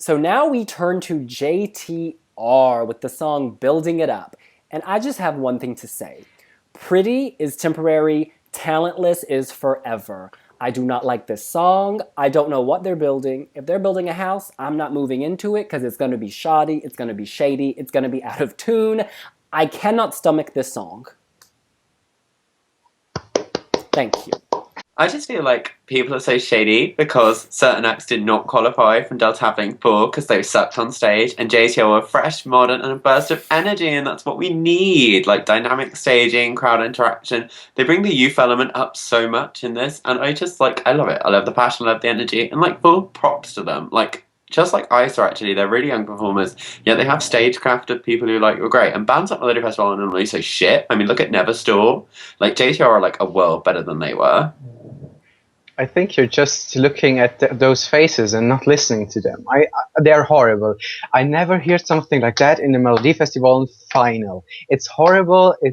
So now we turn to JTR with the song Building It Up. And I just have one thing to say. Pretty is temporary, talentless is forever. I do not like this song. I don't know what they're building. If they're building a house, I'm not moving into it because it's going to be shoddy, it's going to be shady, it's going to be out of tune. I cannot stomach this song. Thank you. I just feel like people are so shady because certain acts did not qualify from Delta Traveling 4 because they sucked on stage, and JTR were fresh, modern, and a burst of energy, and that's what we need. Like dynamic staging, crowd interaction. They bring the youth element up so much in this, and I love it. I love the passion, I love the energy, and like full props to them. Like just like ISA, actually, they're really young performers, yet they have stagecraft of people who like were great. And bands like Melodifestivalen are normally so shit. I mean, look at Neverstore. Like JTR are like a world better than they were. I think you're just looking at those faces and not listening to them. They're horrible. I never heard something like that in the Melodifestivalen final. It's horrible. I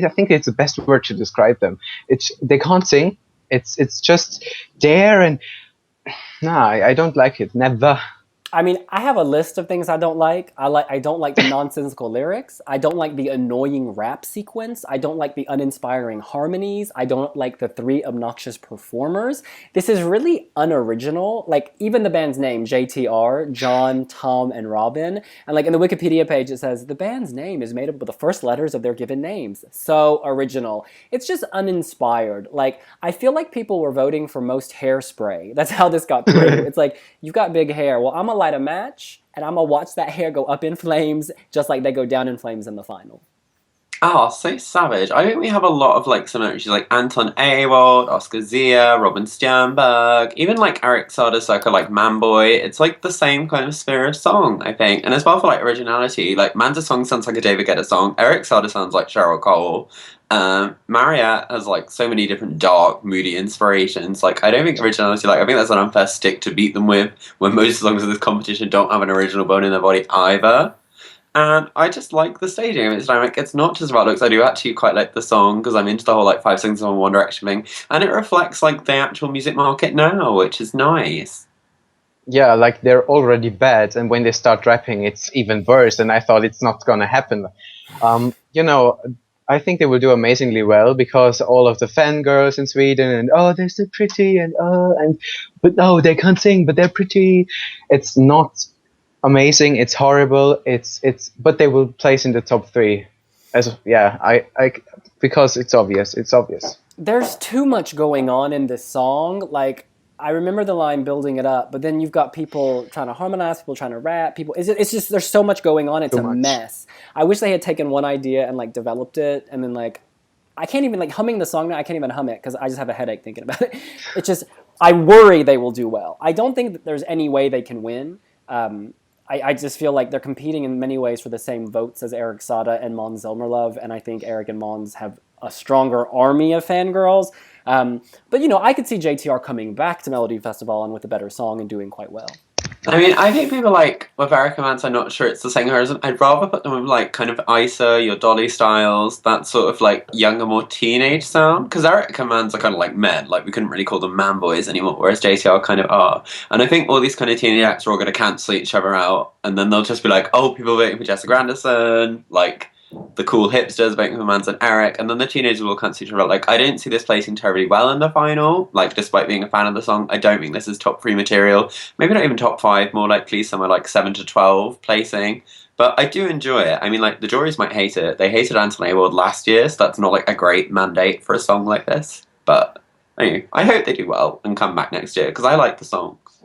think it's the best word to describe them. They can't sing. It's just there, and I don't like it. Never. I mean, I have a list of things I don't like. I don't like the nonsensical lyrics. I don't like the annoying rap sequence. I don't like the uninspiring harmonies. I don't like the 3 obnoxious performers. This is really unoriginal. Like, even the band's name, JTR, John, Tom, and Robin. And like in the Wikipedia page, it says, the band's name is made up of the first letters of their given names. So original. It's just uninspired. Like, I feel like people were voting for most hairspray. That's how this got through. It's like, you've got big hair. Well, I'm gonna light a match and I'm gonna watch that hair go up in flames just like they go down in flames in the final. Oh, so savage. I think we have a lot of like similarities, like Anton Ewald, Oscar Zia, Robin Sternberg, even like Eric Sardasaka, like Manboy. It's like the same kind of spirit of song, I think. And as well for like originality, like Man's song sounds like a David Guetta song. Eric Sada sounds like Cheryl Cole. Mariette has like so many different dark, moody inspirations. Like I don't think originality, like I think that's an unfair stick to beat them with when most songs of this competition don't have an original bone in their body either. And I just like the staging of it. It's like it's not just about looks. I do actually quite like the song because I'm into the whole like 5 seconds on One Direction thing, and it reflects like the actual music market now, which is nice. Yeah, like they're already bad, and when they start rapping, it's even worse. And I thought it's not gonna happen. I think they will do amazingly well because all of the fangirls in Sweden and they're so pretty but no, they can't sing, but they're pretty. It's not amazing. It's horrible. But they will place in the top 3. Because it's obvious. It's obvious. There's too much going on in this song. Like, I remember the line building it up, but then you've got people trying to harmonize, people trying to rap, it's just there's so much going on. It's a mess. I wish they had taken one idea and like developed it, and then like I can't even like humming the song now. I can't even hum it because I just have a headache thinking about it. It's just I worry they will do well. I don't think that there's any way they can win. I just feel like they're competing in many ways for the same votes as Eric Sada and Måns Zelmerlöw, and I think Eric and Måns have a stronger army of fangirls. But, I could see JTR coming back to Melodifestivalen with a better song and doing quite well. I mean, I think people like with Eric and Mans, I'm not sure it's the same person. I'd rather put them with like kind of Isa, your Dolly Styles, that sort of like younger, more teenage sound. Because Eric and Mans are kind of like men, like we couldn't really call them man boys anymore, whereas JTR kind of are. And I think all these kind of teenage acts are all going to cancel each other out, and then they'll just be like, oh, people voting for Jessica Anderson, like the cool hipsters voting for Mans and Eric, and then the teenagers will cancel each other out. Like, I don't see this placing terribly well in the final. Like, despite being a fan of the song, I don't think this is top 3 material. Maybe not even top 5, more likely somewhere like 7 to 12 placing. But I do enjoy it. I mean, like, the juries might hate it. They hated Anton Ewald last year, so that's not like a great mandate for a song like this. But anyway, I hope they do well and come back next year because I like the songs.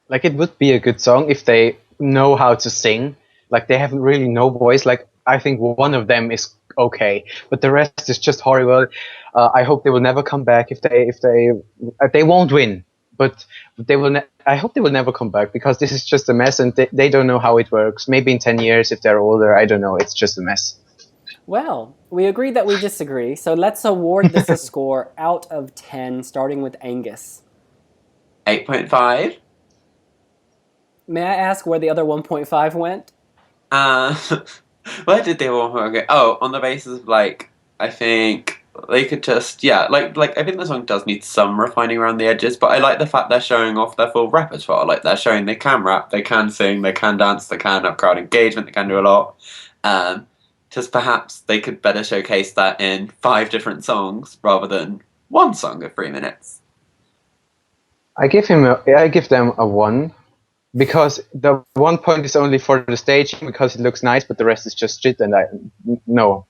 Like, it would be a good song if they know how to sing. Like, they have really no voice. Like, I think one of them is okay, but the rest is just horrible. I hope they will never come back. If they won't win, but they will. I hope they will never come back because this is just a mess, and they don't know how it works. Maybe in 10 years, if they're older, I don't know. It's just a mess. Well, we agree that we disagree. So let's award this a score out of 10, starting with Angus. 8.5. May I ask where the other 1.5 went? Where did they all go? Oh, on the basis of like, I think they could just like I think the song does need some refining around the edges, but I like the fact they're showing off their full repertoire. Like they're showing they can rap, they can sing, they can dance, they can have crowd engagement, they can do a lot. Um, just perhaps they could better showcase that in 5 different songs rather than one song of 3 minutes. I give them a 1 because the 1 point is only for the staging because it looks nice, but the rest is just shit. And no.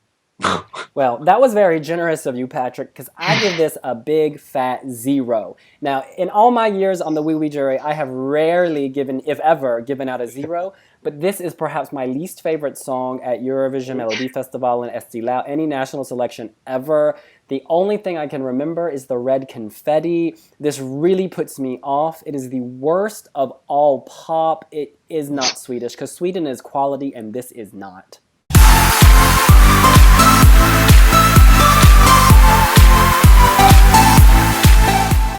Well, that was very generous of you, Patrick, because I give this a big fat 0. Now, in all my years on the Wee Wee jury, I have rarely given, if ever, given out a 0, but this is perhaps my least favorite song at Eurovision, Melodifestivalen, Estilau, any national selection ever. The only thing I can remember is the red confetti. This really puts me off. It is the worst of all pop. It is not Swedish, because Sweden is quality, and this is not.